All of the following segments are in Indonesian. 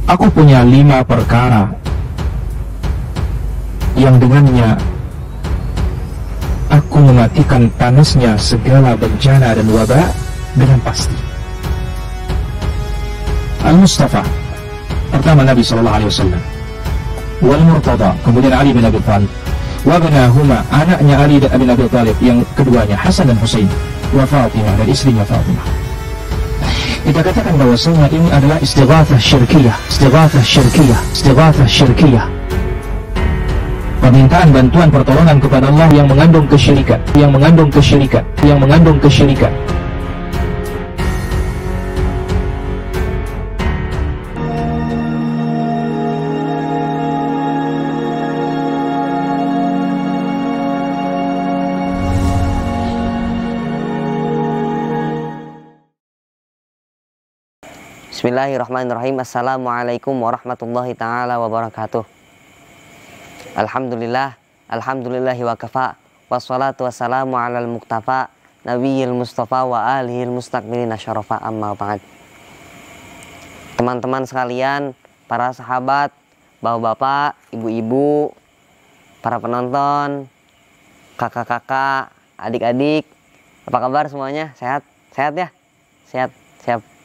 Aku punya 5 perkara yang dengannya aku mematikan panasnya segala bencana dan wabah dengan pasti. Al-Mustafa, pertama Nabi SAW, wal Murtada, kemudian Ali bin Abi Thalib, wa banahuma, anaknya Ali bin Abi Thalib yang keduanya Hasan dan Husain, wa Fatimah, dan istrinya Fatimah. Kita katakan bahwasanya ini adalah istighatsah syirkiyah, permintaan bantuan pertolongan kepada Allah yang mengandung kesyirikan. Bismillahirrahmanirrahim. Assalamualaikum warahmatullahi ta'ala wabarakatuh. Alhamdulillahi wa kafa, wassalatu wassalamu alal muktafa, nabiyil mustafa wa alihil mustaqbilina syarafa, amma ba'd. Teman-teman sekalian, para sahabat, bapak-bapak, ibu-ibu, para penonton, kakak-kakak, adik-adik, apa kabar semuanya? Sehat? Sehat ya? Sehat? Siap.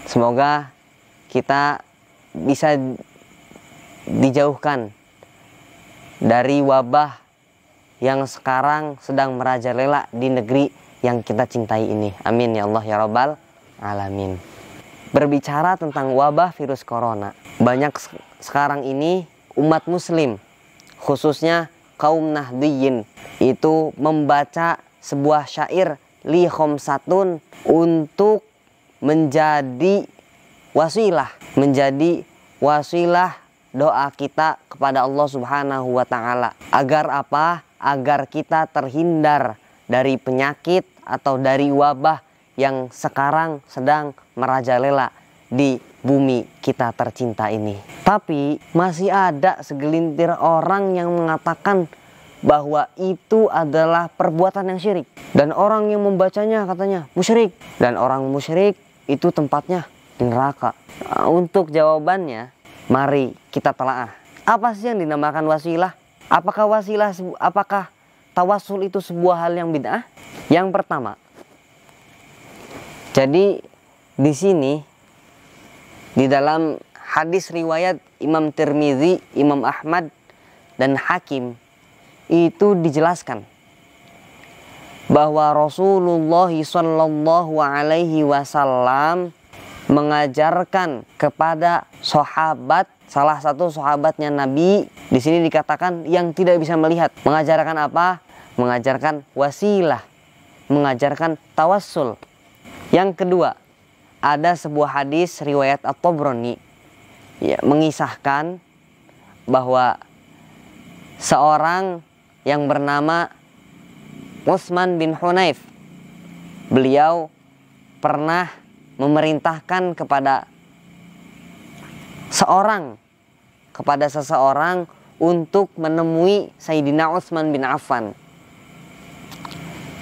Semoga kita bisa dijauhkan dari wabah yang sekarang sedang merajalela di negeri yang kita cintai ini. Amin ya Allah ya Rabbal Alamin. Berbicara tentang wabah virus corona, banyak sekarang ini umat muslim, khususnya kaum Nahdliyin, itu membaca sebuah syair li khamsatun untuk menjadi wasilah doa kita kepada Allah Subhanahu wa Ta'ala. Agar apa? Agar kita terhindar dari penyakit atau dari wabah yang sekarang sedang merajalela di bumi kita tercinta ini. Tapi masih ada segelintir orang yang mengatakan bahwa itu adalah perbuatan yang syirik, dan orang yang membacanya katanya musyrik, dan orang musyrik itu tempatnya di neraka. Nah, untuk jawabannya, mari kita telaah. Apa sih yang dinamakan wasilah? Apakah tawassul itu sebuah hal yang bid'ah? Yang pertama, jadi di sini di dalam hadis riwayat Imam Tirmizi, Imam Ahmad, dan Hakim itu dijelaskan bahwa Rasulullah Shallallahu Alaihi Wasallam mengajarkan kepada sahabat, salah satu sahabatnya Nabi, di sini dikatakan yang tidak bisa melihat, mengajarkan apa? Mengajarkan wasilah, mengajarkan tawassul. Yang kedua, ada sebuah hadis riwayat At-Tabrani, ya, mengisahkan bahwa seorang yang bernama Utsman bin Hunayf, beliau pernah memerintahkan kepada seseorang untuk menemui Sayyidina Utsman bin Affan.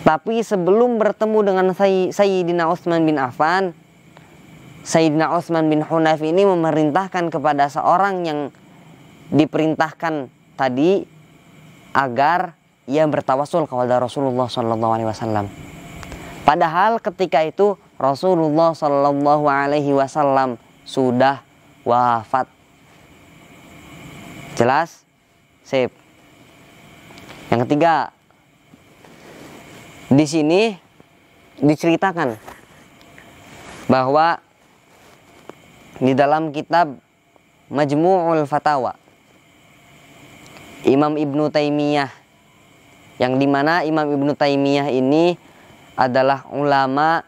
Tapi sebelum bertemu dengan Sayyidina Utsman bin Affan, Sayyidina Utsman bin Hunayf ini memerintahkan kepada seorang yang diperintahkan tadi agar ia bertawasul kepada Rasulullah SAW. Padahal ketika itu Rasulullah SAW sudah wafat. Jelas? Sip. Yang ketiga, di sini diceritakan bahwa di dalam kitab Majmu'ul Fatawa Imam Ibnu Taimiyah, yang dimana Imam Ibnu Taimiyah ini adalah ulama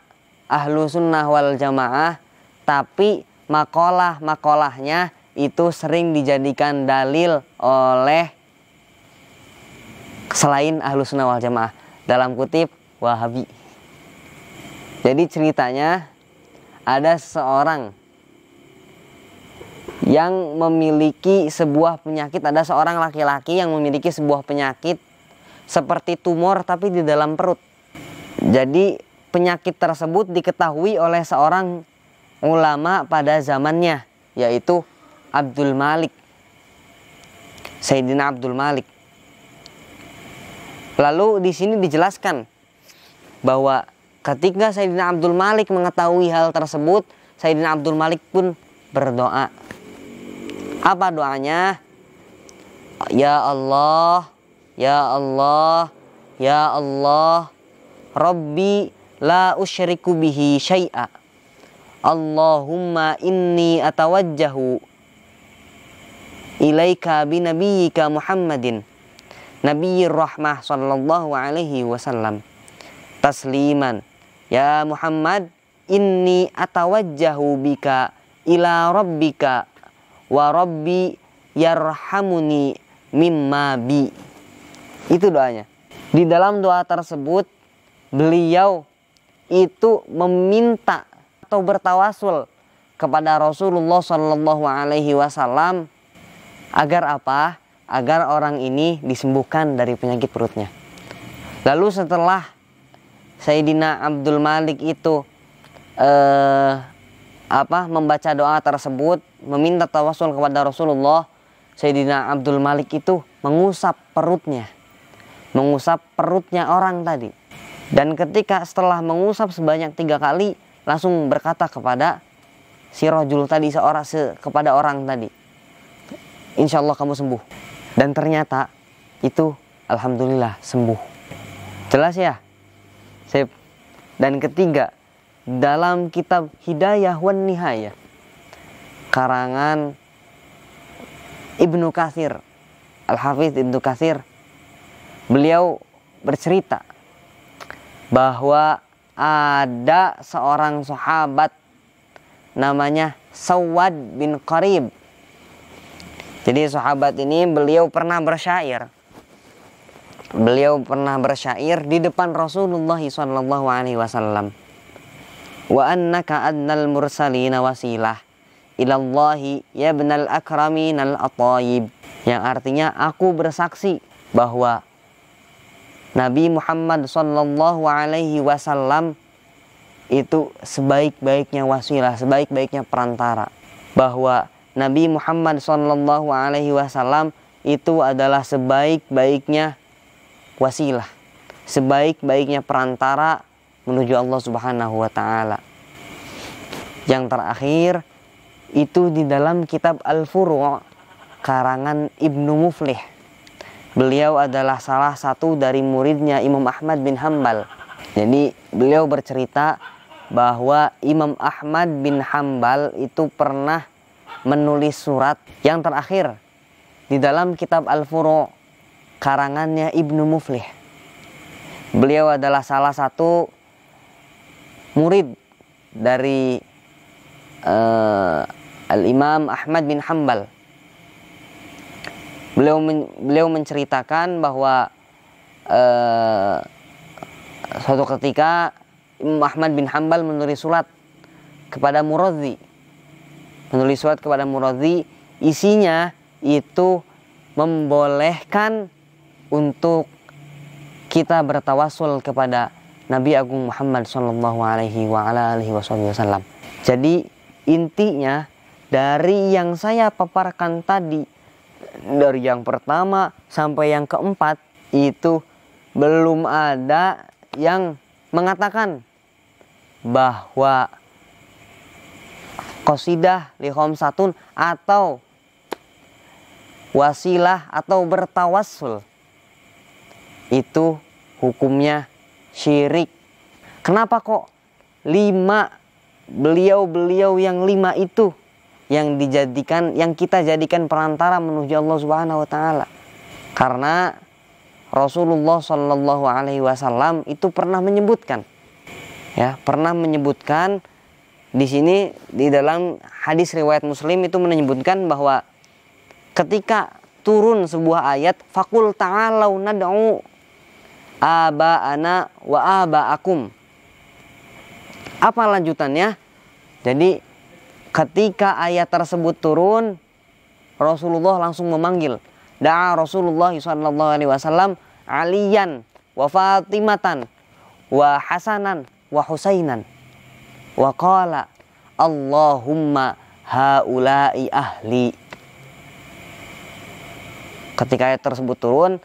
ahlu sunnah wal jamaah, tapi makalah-makalahnya itu sering dijadikan dalil oleh selain ahlu sunnah wal jamaah, dalam kutip Wahabi. Jadi ceritanya ada seseorang yang memiliki sebuah penyakit, ada seorang laki-laki yang memiliki sebuah penyakit seperti tumor tapi di dalam perut. Jadi penyakit tersebut diketahui oleh seorang ulama pada zamannya, yaitu Abdul Malik, Sayyidina Abdul Malik. Lalu di sini dijelaskan bahwa ketika Sayyidina Abdul Malik mengetahui hal tersebut, Sayyidina Abdul Malik pun berdoa. Apa doanya? Ya Allah, ya Allah, ya Allah, Rabbi la usyriku bihi syai'a. Allahumma inni atawajjahu ilaika binabiyyika Muhammadin Nabiyyir rahmah sallallahu alaihi wasallam tasliman. Ya Muhammad, inni atawajjahu bika ila rabbika wa rabbi yarhamuni mimma bi. Itu doanya. Di dalam doa tersebut beliau itu meminta atau bertawasul kepada Rasulullah Shallallahu Alaihi Wasallam agar apa? Agar orang ini disembuhkan dari penyakit perutnya. Lalu setelah Sayyidina Abdul Malik itu membaca doa tersebut, meminta tawasul kepada Rasulullah, Sayyidina Abdul Malik itu mengusap perutnya orang tadi. Dan ketika setelah mengusap sebanyak 3 kali, langsung berkata kepada si rajul tadi, kepada orang tadi, insya Allah kamu sembuh. Dan ternyata itu alhamdulillah sembuh. Jelas ya? Sip. Dan ketiga, dalam kitab Hidayah wan Nihayah karangan Ibnu Katsir, Al-Hafidz Ibnu Katsir, beliau bercerita bahwa ada seorang sahabat namanya Sawad bin Qarib. Jadi sahabat ini beliau pernah bersyair. Beliau pernah bersyair di depan Rasulullah sallallahu alaihi wasallam. Wa annaka adnal mursalina wasilah ilallahi yabnal akraminal atayib. Yang artinya, aku bersaksi bahwa Nabi Muhammad sallallahu alaihi wasallam itu sebaik-baiknya wasilah, sebaik-baiknya perantara. Bahwa Nabi Muhammad sallallahu alaihi wasallam itu adalah sebaik-baiknya wasilah, sebaik-baiknya perantara menuju Allah Subhanahu wa taala. Yang terakhir itu di dalam kitab Al-Furu' karangan Ibnu Muflih. Beliau adalah salah satu dari muridnya Imam Ahmad bin Hambal. Jadi beliau bercerita bahwa Imam Ahmad bin Hambal itu pernah menulis surat yang terakhir di dalam kitab Al-Furu' karangannya Ibnu Muflih. Beliau adalah salah satu murid dari Al-Imam Ahmad bin Hambal. Beliau menceritakan bahwa suatu ketika Imam Ahmad bin Hambal menulis surat kepada Muradzi. Isinya itu membolehkan untuk kita bertawasul kepada Nabi Agung Muhammad sallallahu alaihi wasallam. Jadi intinya dari yang saya paparkan tadi, dari yang pertama sampai yang keempat, itu belum ada yang mengatakan bahwa qasidah li khamsatun atau wasilah atau bertawassul itu hukumnya syirik. Kenapa kok 5 beliau yang 5 itu yang kita jadikan perantara menuju Allah Subhanahu wa taala? Karena Rasulullah Shallallahu alaihi wasallam itu pernah menyebutkan di sini di dalam hadis riwayat Muslim itu menyebutkan bahwa ketika turun sebuah ayat, faqul ta'alau nad'u aba'ana wa aba'akum. Apa lanjutannya? Jadi ketika ayat tersebut turun, Rasulullah langsung memanggil. Da'a Rasulullah sallallahu alaihi wasallam Aliyan wa Fatimatan wa Hasanan wa Husainan wa qala Allahumma haula'i ahli. Ketika ayat tersebut turun,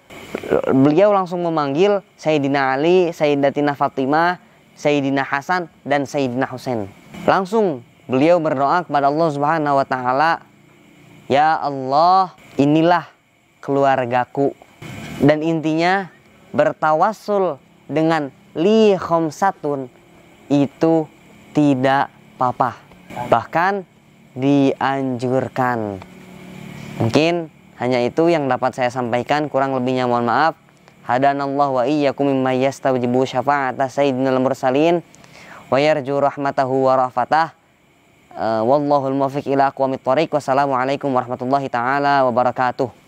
beliau langsung memanggil Sayyidina Ali, Sayyidatina Fatimah, Sayyidina Hasan, dan Sayyidina Husain. Langsung beliau berdoa kepada Allah Subhanahu wa taala, "Ya Allah, inilah keluargaku." Dan intinya bertawassul dengan li khamsatun itu tidak apa-apa, bahkan dianjurkan. Mungkin hanya itu yang dapat saya sampaikan, kurang lebihnya mohon maaf. Hadanallahu wa iyyakum mimma yastawjibu syafa'ata sayyidinal mursalin wa yarju rahmatahu wa rafatah. Wallahul muwaffiq ila aqwamit thoriq. Wassalamualaikum warahmatullahi taala wabarakatuh.